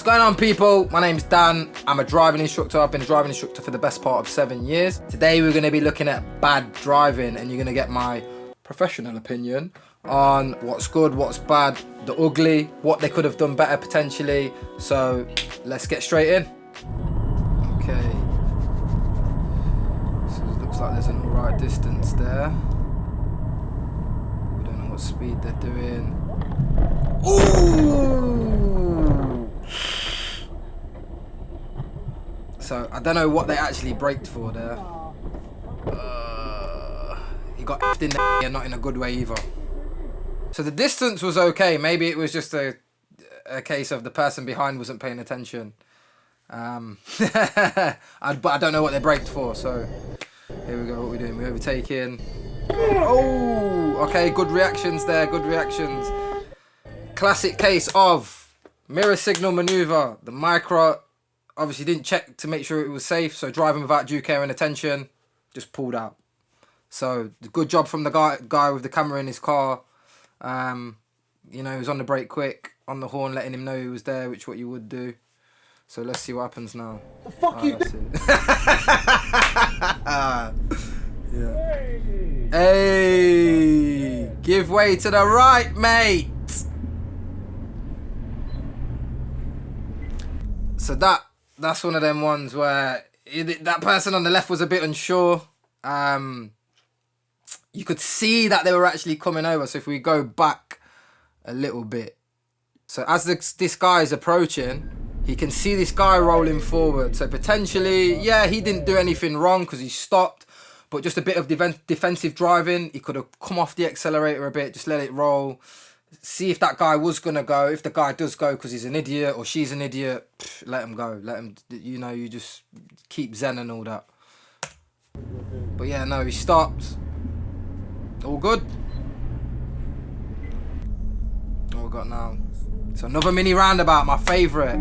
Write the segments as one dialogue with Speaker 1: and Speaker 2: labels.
Speaker 1: What's going on, people? My name's Dan. I'm a driving instructor. I've been a driving instructor for the best part of 7 years. Today we're going to be looking at bad driving, and you're going to get my professional opinion on what's good, what's bad, the ugly, what they could have done better potentially. So let's get straight in. Okay. So it looks like there's an alright distance there. We don't know what speed they're doing. Ooh! So I don't know what they actually braked for there. He got effed in the and not in a good way either. So the distance was okay. Maybe it was just a case of the person behind wasn't paying attention. But I don't know what they braked for. So here we go. What we're doing? We're overtaking. Oh, okay. Good reactions there. Good reactions. Classic case of mirror signal maneuver. The Micra obviously didn't check to make sure it was safe, so driving without due care and attention, just pulled out. So good job from the guy with the camera in his car. You know, he was on the brake quick, on the horn, letting him know he was there, which what you would do. So let's see what happens now.
Speaker 2: The fuck you do?
Speaker 1: Yeah. Hey, give way to the right, mate. So that's one of them ones where that person on the left was a bit unsure. You could see that they were actually coming over. So if we go back a little bit. So as this guy is approaching, he can see this guy rolling forward. So potentially, yeah, he didn't do anything wrong because he stopped. But just a bit of defensive driving. He could have come off the accelerator a bit, just let it roll. See if that guy was going to go. If the guy does go because he's an idiot or she's an idiot, let him go. Let him, you know, you just keep zen and all that. But yeah, no, he stopped. All good. What we got now? So another mini roundabout, my favourite.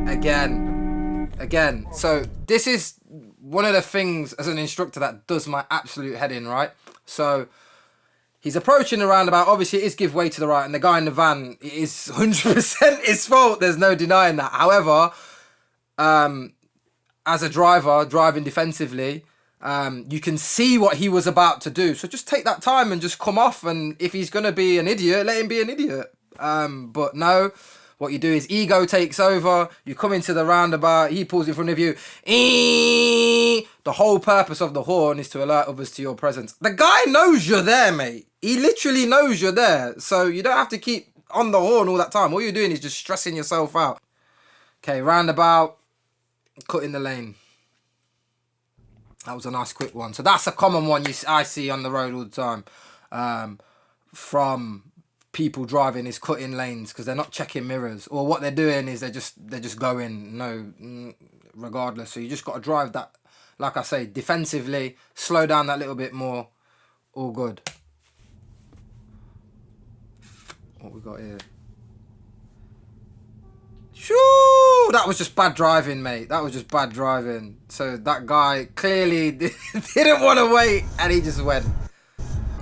Speaker 1: Again. So this is one of the things as an instructor that does my absolute head in, right? So he's approaching the roundabout. Obviously, it is give way to the right. And the guy in the van, it is 100% his fault. There's no denying that. However, as a driver, driving defensively, you can see what he was about to do. So just take that time and just come off. And if he's going to be an idiot, let him be an idiot. But no, what you do is ego takes over. You come into the roundabout. He pulls in front of you. The whole purpose of the horn is to alert others to your presence. The guy knows you're there, mate. He literally knows you're there. So you don't have to keep on the horn all that time. All you're doing is just stressing yourself out. Okay, roundabout. Cut in the lane. That was a nice quick one. So that's a common one I see on the road all the time. From people driving is cutting lanes because they're not checking mirrors. Or what they're doing is they're just going, regardless. So you just got to drive that, like I say, defensively, slow down that little bit more, all good. What we got here? Shoo! That was just bad driving, mate. That was just bad driving. So that guy clearly didn't want to wait, and he just went.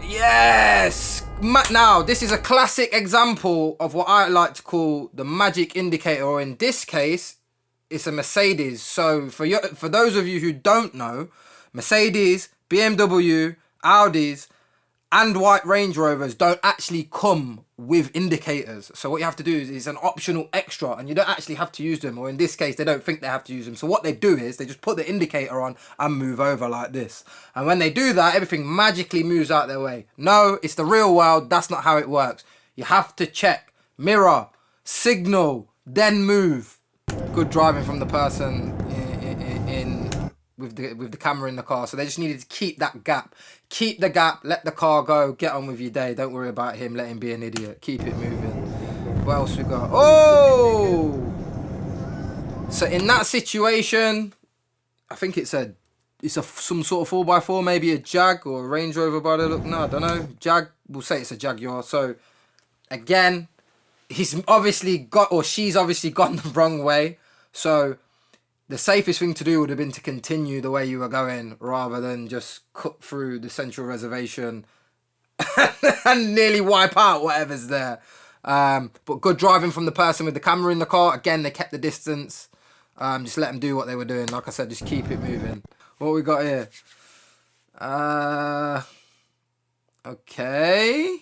Speaker 1: Yes! Now, this is a classic example of what I like to call the magic indicator, or in this case, it's a Mercedes. So for those of you who don't know, Mercedes, BMW, Audis, and white Range Rovers don't actually come with indicators. So what you have to do is an optional extra, and you don't actually have to use them. Or in this case, they don't think they have to use them. So what they do is they just put the indicator on and move over like this. And when they do that, everything magically moves out their way. No, it's the real world. That's not how it works. You have to check, mirror, signal, then move. Good driving from the person with the camera in the car. So they just needed to keep that gap. Keep the gap, let the car go, get on with your day. Don't worry about him, let him be an idiot. Keep it moving. What else we got? Oh! So in that situation, I think it's some sort of 4x4, maybe a Jag or a Range Rover by the look. No, I don't know. Jag, we'll say it's a Jaguar. So again, he's obviously got, or she's obviously gone the wrong way. So the safest thing to do would have been to continue the way you were going rather than just cut through the central reservation and nearly wipe out whatever's there. But good driving from the person with the camera in the car. Again, they kept the distance. Just let them do what they were doing. Like I said, just keep it moving. What we got here? Okay.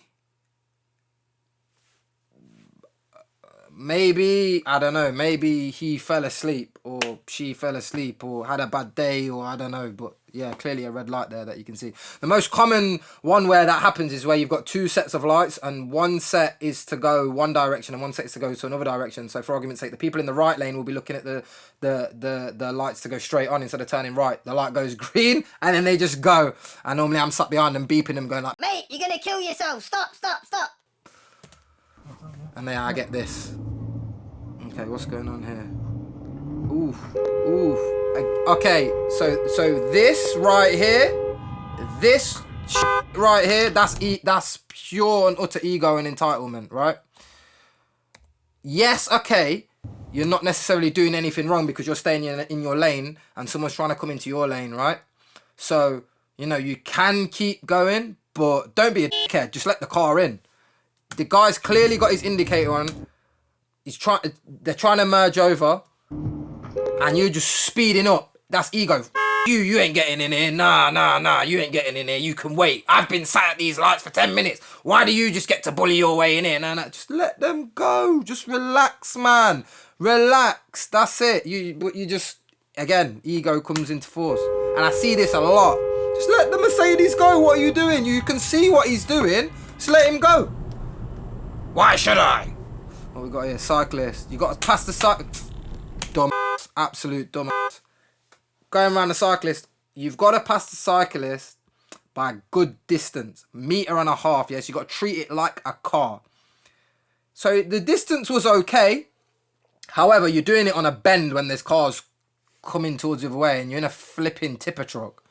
Speaker 1: Maybe, I don't know, maybe he fell asleep or she fell asleep or had a bad day or I don't know. But yeah, clearly a red light there that you can see. The most common one where that happens is where you've got two sets of lights and one set is to go one direction and one set is to go to another direction. So for argument's sake, the people in the right lane will be looking at the lights to go straight on instead of turning right. The light goes green and then they just go. And normally I'm sat behind them beeping them going like,
Speaker 2: mate, you're going to kill yourself. Stop, stop, stop.
Speaker 1: And then I get this. Okay, what's going on here? Oof. Okay, so this right here, this right here, that's pure and utter ego and entitlement, right? Yes, okay, you're not necessarily doing anything wrong because you're staying in your lane and someone's trying to come into your lane, right? So, you know, you can keep going, but don't be a dickhead. Just let the car in. The guy's clearly got his indicator on. They're trying to merge over, and you're just speeding up. That's ego. You ain't getting in here. Nah. You ain't getting in here. You can wait. I've been sat at these lights for 10 minutes. Why do you just get to bully your way in here? Nah. Just let them go. Just relax, man. Relax. That's it. You just, again, ego comes into force, and I see this a lot. Just let the Mercedes go. What are you doing? You can see what he's doing. Just let him go. Why should I? What we got here? Cyclist. You got to pass the cyclist. Dumbass. Absolute dumbass. Going around the cyclist. You've got to pass the cyclist by a good distance. 1.5 meters. Yes, you got to treat it like a car. So the distance was okay. However, you're doing it on a bend when there's cars coming towards the other way and you're in a flipping tipper truck.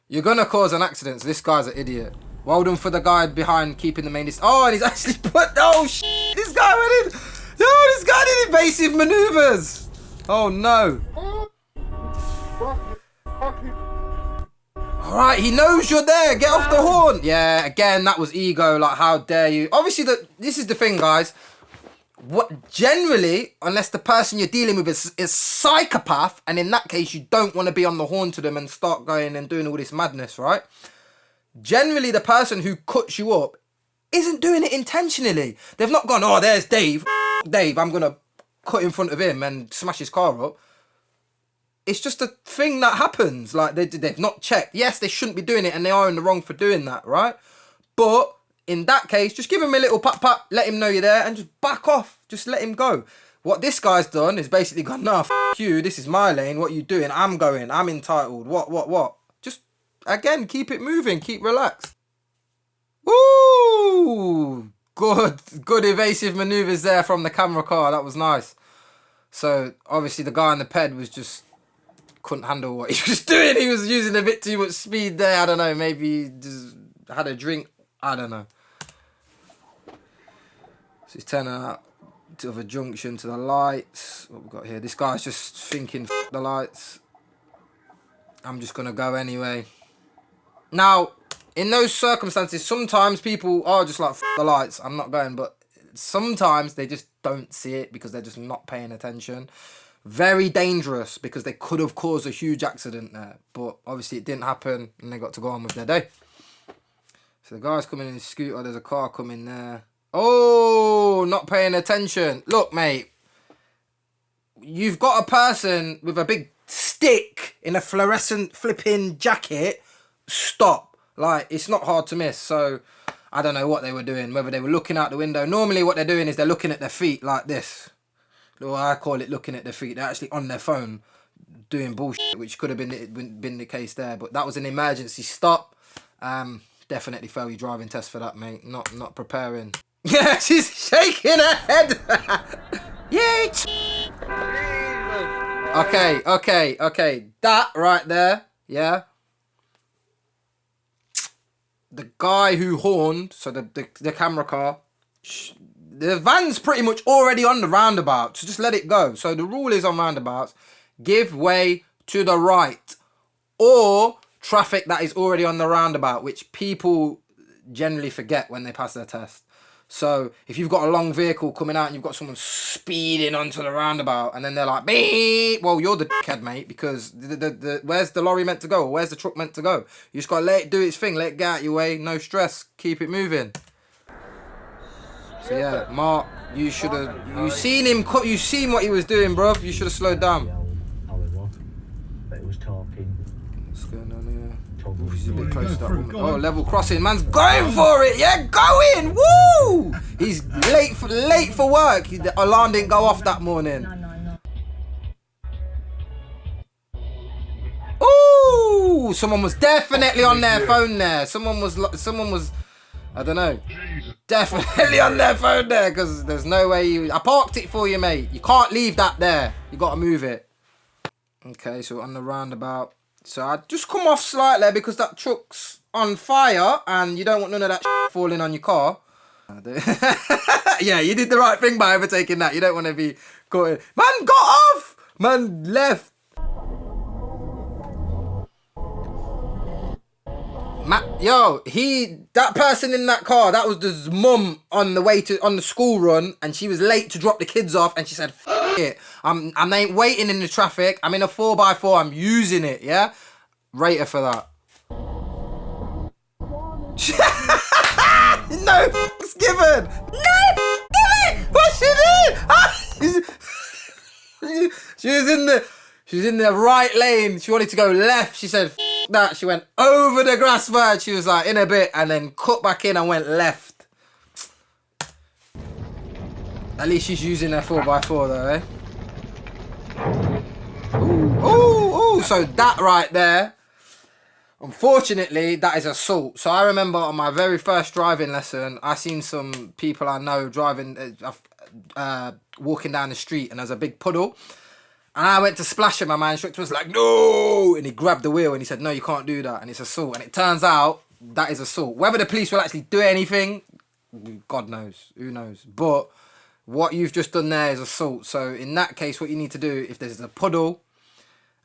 Speaker 1: You're going to cause an accident. So this guy's an idiot. Well done for the guy behind keeping the main distance. Oh, and he's actually put... Oh, shit. This guy went in... Yo, this guy did evasive maneuvers. Oh, no. Alright, he knows you're there. Get off the horn. Yeah, again, that was ego. Like, how dare you? Obviously, this is the thing, guys. Generally, unless the person you're dealing with is psychopath, and in that case, you don't want to be on the horn to them and start going and doing all this madness, right? Generally, the person who cuts you up isn't doing it intentionally. They've not gone, oh, there's Dave. Dave, I'm going to cut in front of him and smash his car up. It's just a thing that happens. Like, they've not checked. Yes, they shouldn't be doing it, and they are in the wrong for doing that, right? But in that case, just give him a little pat, let him know you're there, and just back off. Just let him go. What this guy's done is basically gone, nah, f*** you, this is my lane. What you doing? I'm going. I'm entitled. What? Just, again, keep it moving. Keep relaxed. Woo! Good evasive maneuvers there from the camera car. That was nice. So, obviously, the guy on the ped was just... couldn't handle what he was doing. He was using a bit too much speed there. I don't know. Maybe he just had a drink. I don't know. So he's turning out to the junction to the lights. What we got here? This guy's just thinking, F the lights. I'm just going to go anyway. Now, in those circumstances, sometimes people are just like, F the lights, I'm not going. But sometimes they just don't see it because they're just not paying attention. Very dangerous because they could have caused a huge accident there. But obviously it didn't happen and they got to go on with their day. So the guy's coming in his scooter. There's a car coming there. Oh, not paying attention. Look, mate. You've got a person with a big stick in a fluorescent flipping jacket. Stop. Like, it's not hard to miss. So I don't know what they were doing. Whether they were looking out the window. Normally what they're doing is they're looking at their feet like this. Well, I call it looking at their feet. They're actually on their phone doing bullshit, which could have been the case there. But that was an emergency stop. Definitely fail your driving test for that, mate. Not preparing. Yeah, she's shaking her head. Yeah. Okay. That right there, yeah. The guy who horned, so the camera car... The van's pretty much already on the roundabout, so just let it go. So the rule is on roundabouts, give way to the right or traffic that is already on the roundabout, which people generally forget when they pass their test. So if you've got a long vehicle coming out and you've got someone speeding onto the roundabout and then they're like, beep, well, you're the dickhead, mate, because where's the lorry meant to go? Or where's the truck meant to go? You just got to let it do its thing, let it get out your way, no stress, keep it moving. So yeah, Mark, you should have, you seen him, you seen what he was doing, bruv. You should have slowed down.
Speaker 3: But it was talking.
Speaker 1: What's going on here? Ooh, he's a bit close to that woman. Oh, level crossing. Man's going for it. Yeah, going. Woo! He's late for work. The alarm didn't go off that morning. Ooh! Someone was definitely on their phone there. Someone was. I don't know. Definitely on their phone there, because there's no way you. I parked it for you, mate. You can't leave that there. You got to move it. Okay, so on the roundabout. So I just come off slightly because that truck's on fire and you don't want none of that falling on your car. Yeah, you did the right thing by overtaking that. You don't want to be caught in. Man got off! Man left. That person in that car, that was the mum on the school run, and she was late to drop the kids off, and she said, F it, I ain't waiting in the traffic, I'm in a 4x4, I'm using it, yeah? Rate her for that. No f***s given! No f***s given! What she did? She was in the right lane, she wanted to go left, she said, F that, she went over the grass verge, she was like in a bit and then cut back in and went left. At least she's using her 4x4 though, eh? Ooh, so that right there, unfortunately, that is assault. So I remember on my very first driving lesson, I seen some people I know driving, walking down the street and there's a big puddle. And I went to splash him, and my instructor was like, no! And he grabbed the wheel and he said, no, you can't do that. And it's assault. And it turns out that is assault. Whether the police will actually do anything, God knows. Who knows? But what you've just done there is assault. So in that case, what you need to do, if there's a puddle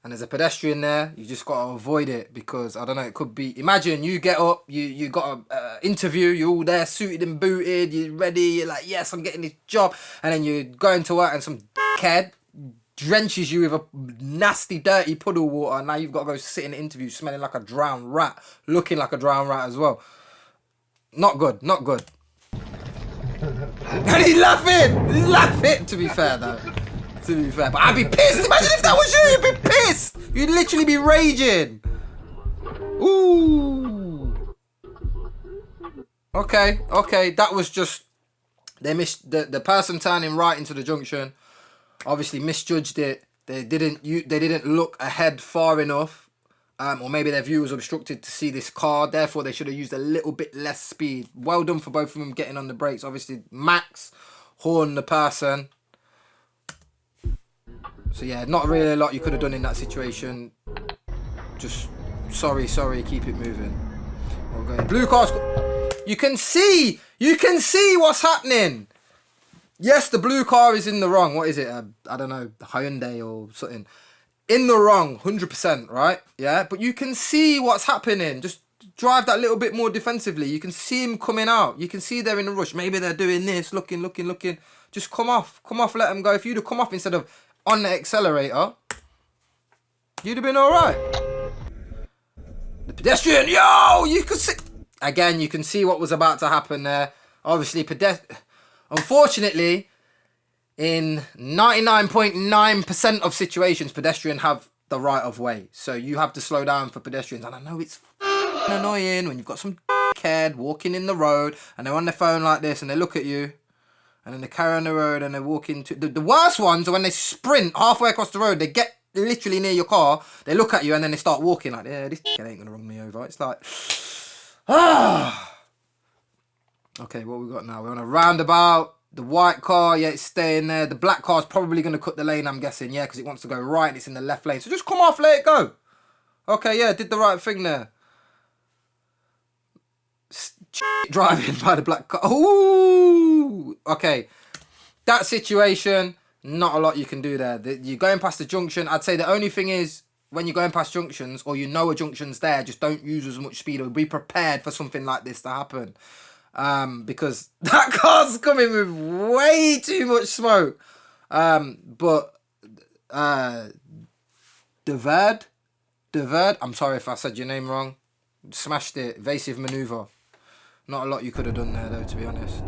Speaker 1: and there's a pedestrian there, you just got to avoid it. Because, I don't know, it could be... Imagine you get up, you got an interview, you're all there suited and booted, you're ready, you're like, yes, I'm getting this job. And then you're going to work and some dickhead drenches you with a nasty, dirty puddle water, and now you've got to go sit in an interview smelling like a drowned rat, looking like a drowned rat as well. Not good, not good. And he's laughing, to be fair though. To be fair, but I'd be pissed. Imagine if that was you, you'd be pissed. You'd literally be raging. Ooh. Okay, that was just, they missed, the person turning right into the junction obviously misjudged it. They didn't look ahead far enough, or maybe their view was obstructed to see this car. Therefore, they should have used a little bit less speed. Well done for both of them getting on the brakes. Obviously, Max horned the person. So yeah, not really a lot you could have done in that situation. Just sorry, keep it moving. Okay, blue cars. You can see what's happening. Yes, the blue car is in the wrong. What is it? I don't know, Hyundai or something. In the wrong, 100%, right? Yeah, but you can see what's happening. Just drive that little bit more defensively. You can see him coming out. You can see they're in a rush. Maybe they're doing this, looking. Just come off, let them go. If you'd have come off instead of on the accelerator, you'd have been all right. The pedestrian, yo, you can see. Again, you can see what was about to happen there. Obviously, unfortunately, in 99.9% of situations, pedestrians have the right of way. So you have to slow down for pedestrians. And I know it's annoying when you've got some dickhead walking in the road and they're on their phone like this and they look at you and then they carry on the road and they walk into... The worst ones are when they sprint halfway across the road. They get literally near your car, they look at you and then they start walking like, yeah, this dickhead ain't going to run me over. It's like... Okay, what we got now? We're on a roundabout. The white car, yeah, it's staying there. The black car's probably going to cut the lane, I'm guessing, yeah, because it wants to go right and it's in the left lane. So just come off, let it go. Okay, yeah, did the right thing there. Driving by the black car. Ooh! Okay, that situation, not a lot you can do there. You're going past the junction. I'd say the only thing is, when you're going past junctions or you know a junction's there, just don't use as much speed or be prepared for something like this to happen. because that car's coming with way too much smoke. But Deverd, I'm sorry if I said your name wrong. Smashed it. Evasive maneuver. Not a lot you could have done there, though, to be honest.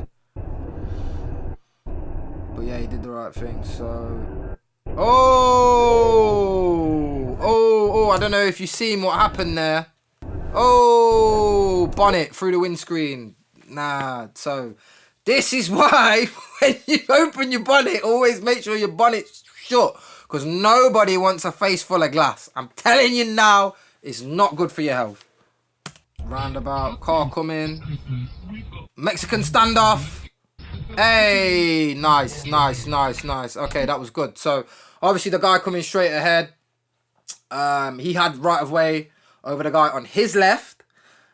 Speaker 1: But yeah, he did the right thing. So, oh! I don't know if you seen what happened there. Oh, bonnet through the windscreen. Nah. So, this is why when you open your bonnet, always make sure your bonnet's shut, because nobody wants a face full of glass. I'm telling you now, it's not good for your health. Roundabout, car coming. Mexican standoff. Hey, nice. Okay, that was good. So, obviously the guy coming straight ahead, he had right of way over the guy on his left,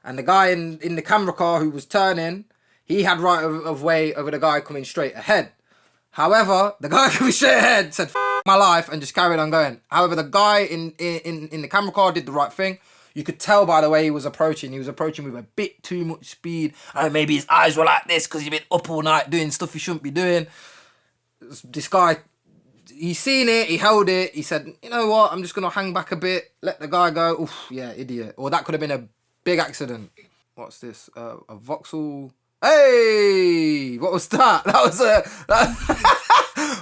Speaker 1: and the guy in the camera car who was turning, he had right of way over the guy coming straight ahead. However, the guy coming straight ahead said, "F my life," and just carried on going. However, the guy in the camera car did the right thing. You could tell by the way he was approaching. He was approaching with a bit too much speed. And maybe his eyes were like this because he'd been up all night doing stuff he shouldn't be doing. This guy, he seen it, he held it. He said, you know what, I'm just going to hang back a bit. Let the guy go. Oof, yeah, idiot. Or that could have been a big accident. What's this? A Vauxhall. Hey! What was that? That was a...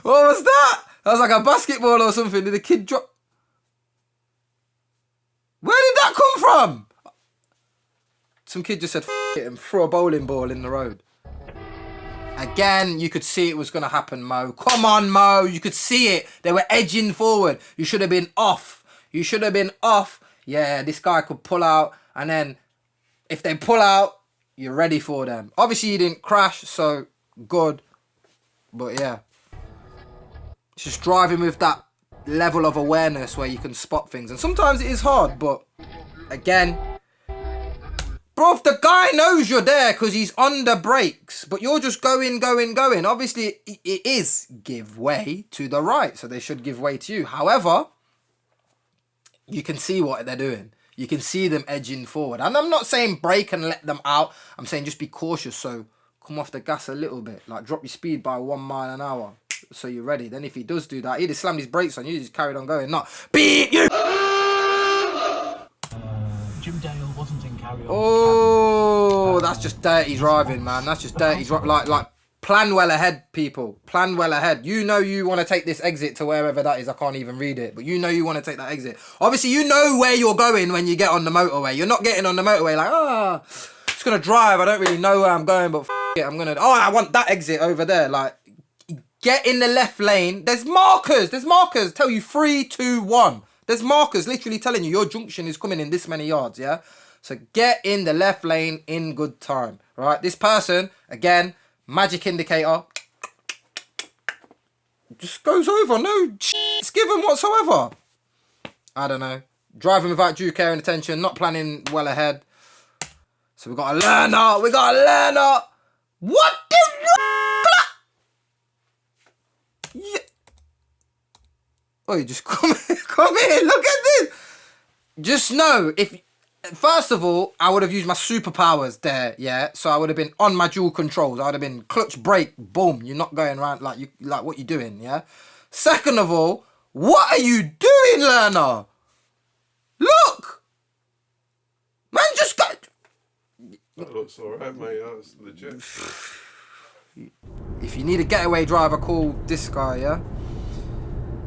Speaker 1: what was that? That was like a basketball or something. Did the kid drop... Where did that come from? Some kid just said F it and threw a bowling ball in the road. Again, you could see it was going to happen, Mo. Come on, Mo. You could see it. They were edging forward. You should have been off. You should have been off. Yeah, this guy could pull out. And then if they pull out, you're ready for them. Obviously, you didn't crash, so good. But yeah. It's just driving with that level of awareness where you can spot things, and sometimes it is hard, but again, bro, if the guy knows you're there because he's on the brakes, but you're just going, obviously it is give way to the right, so they should give way to you. However, you can see what they're doing. You can see them edging forward, and I'm not saying brake and let them out. I'm saying just be cautious, so come off the gas a little bit, like drop your speed by 1 mile an hour. So you're ready. Then if he does do that, he'd have slammed his brakes on you, just carried on going. Not beep you.
Speaker 3: Jim Dale wasn't in carry on.
Speaker 1: Oh, that's just dirty driving, man. That's just dirty driving. Like plan well ahead, people. Plan well ahead. You know you want to take this exit to wherever that is. I can't even read it, but you know you want to take that exit. Obviously, you know where you're going when you get on the motorway. You're not getting on the motorway like, just gonna drive. I don't really know where I'm going, but it, I'm gonna. Oh, I want that exit over there. Like. Get in the left lane. There's markers. Tell you 3, 2, 1. There's markers literally telling you your junction is coming in this many yards, yeah? So get in the left lane in good time, right? This person, again, magic indicator, just goes over. No it's given whatsoever. I don't know. Driving without due care and attention, not planning well ahead. So we got to learn up. What the... Yeah. Oh, just come here, look at this. Just know, if first of all, I would have used my superpowers there, yeah. So I would have been on my dual controls. I would have been clutch, brake, boom. You're not going around like what you're doing, yeah. Second of all, what are you doing, learner? Look, man, just go.
Speaker 4: That looks alright, mate. That's legit.
Speaker 1: If you need a getaway driver, call this guy, yeah?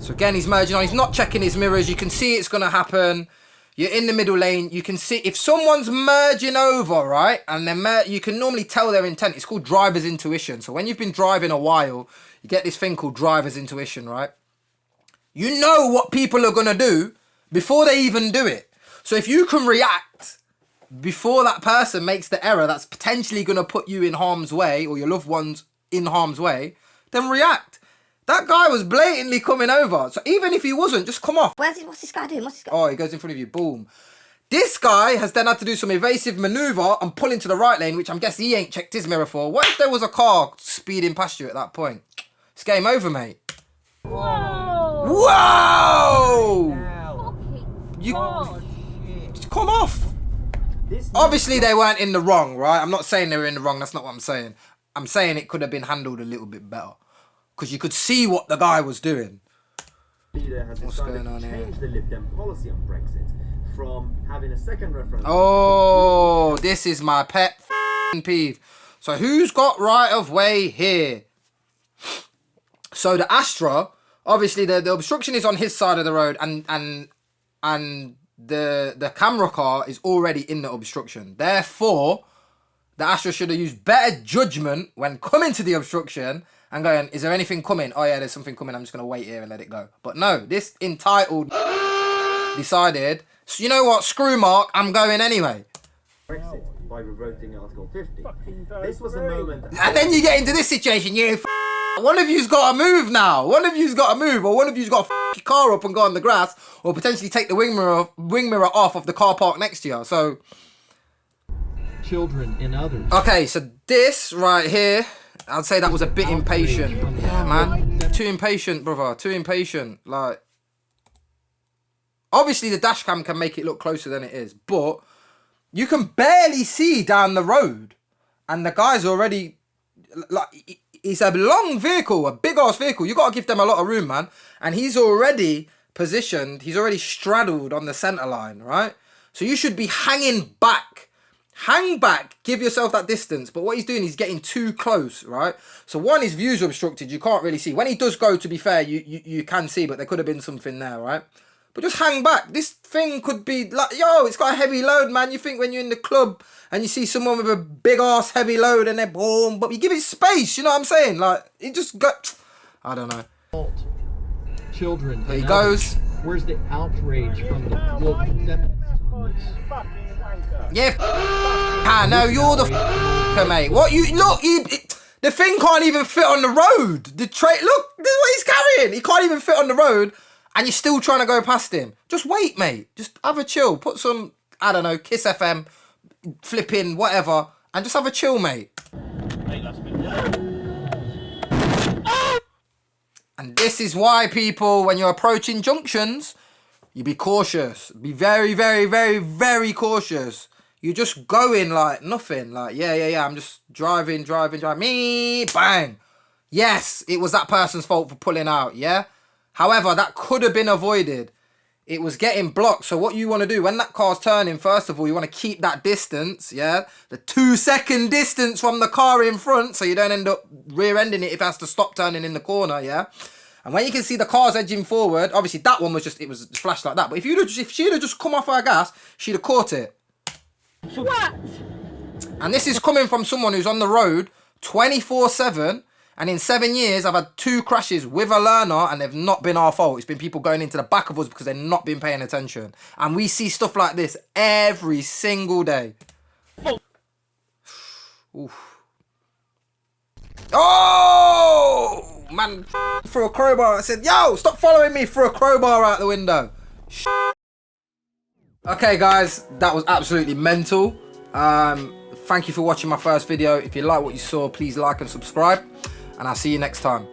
Speaker 1: So again, he's merging on. He's not checking his mirrors. You can see it's going to happen. You're in the middle lane. You can see if someone's merging over, right? And then you can normally tell their intent. It's called driver's intuition. So when you've been driving a while, you get this thing called driver's intuition, right? You know what people are going to do before they even do it. So if you can react before that person makes the error that's potentially going to put you in harm's way or your loved ones in harm's way, then react. That guy was blatantly coming over. So even if he wasn't, just come off.
Speaker 2: What's this guy doing?
Speaker 1: Oh, he goes in front of you. Boom. This guy has then had to do some evasive maneuver and pull into the right lane, which I'm guessing he ain't checked his mirror for. What if there was a car speeding past you at that point? It's game over, mate.
Speaker 5: Whoa!
Speaker 1: Whoa!
Speaker 3: Now.
Speaker 1: You
Speaker 5: God.
Speaker 3: Shit.
Speaker 1: just come off.
Speaker 3: This
Speaker 1: Obviously, they weren't in the wrong, right? I'm not saying they were in the wrong. That's not what I'm saying. I'm saying it could have been handled a little bit better. Because you could see what the guy was doing.
Speaker 6: Leader has decided to change the Lib Dem policy on Brexit from having a second referendum.
Speaker 1: Oh, this is my pet peeve. So who's got right of way here? So the Astra, obviously the obstruction is on his side of the road, and the camera car is already in the obstruction. Therefore, the Astra should have used better judgment when coming to the obstruction and going, is there anything coming? Oh yeah, there's something coming. I'm just going to wait here and let it go. But no, this entitled decided, so you know what, screw Mark, I'm going anyway.
Speaker 6: Brexit by revoking Article 50. This was a moment.
Speaker 1: And then you get into this situation, one of you's got to move now. One of you's got to move, or one of you's got to your car up and go on the grass, or potentially take the wing mirror off of the car park next to you. So,
Speaker 3: Children and others.
Speaker 1: okay, so this right here, I'd say that was a bit impatient. Yeah, man, too impatient, brother. Too impatient. Like, obviously the dash cam can make it look closer than it is, but you can barely see down the road, and the guy's already like. It's a long vehicle, a big ass vehicle. You got to give them a lot of room, man. And he's already positioned, he's already straddled on the center line, right? So you should be hanging back. Hang back, give yourself that distance. But what he's doing, he's getting too close, right? So one, his view's obstructed, you can't really see. When he does go, to be fair, you can see, but there could have been something there, right? But just hang back. This thing could be like, yo, it's got a heavy load, man. You think when you're in the club and you see someone with a big ass heavy load and they're boom, but you give it space, you know what I'm saying? Like, it just got, I don't know.
Speaker 3: Children.
Speaker 1: There he goes.
Speaker 3: Where's the outrage from the local feminists on this?
Speaker 1: Yeah, no, you're the f***er, mate. What you look? The thing can't even fit on the road. The look, this is what he's carrying. He can't even fit on the road, and you're still trying to go past him. Just wait, mate. Just have a chill. Put some, I don't know, Kiss FM, flipping whatever, and just have a chill, mate. And this is why, people, when you're approaching junctions, you be cautious. Be very, very, very, very cautious. You're just going like nothing. Like, yeah. I'm just driving. Me, bang. Yes, it was that person's fault for pulling out, yeah? However, that could have been avoided. It was getting blocked. So what you want to do, when that car's turning, first of all, you want to keep that distance, yeah? The 2-second distance from the car in front, so you don't end up rear-ending it if it has to stop turning in the corner, yeah? And when you can see the car's edging forward, obviously that one was just, it was flashed like that. But if she'd have just come off her gas, she'd have caught it.
Speaker 5: What?
Speaker 1: And this is coming from someone who's on the road 24/7. And in 7 years, I've had 2 crashes with a learner, and they've not been our fault. It's been people going into the back of us because they've not been paying attention. And we see stuff like this every single day. Oof. Oh! Man, threw a crowbar. I said, yo, stop following me, threw a crowbar out the window. Okay, guys, that was absolutely mental. Thank you for watching my first video. If you like what you saw, please like and subscribe. And I'll see you next time.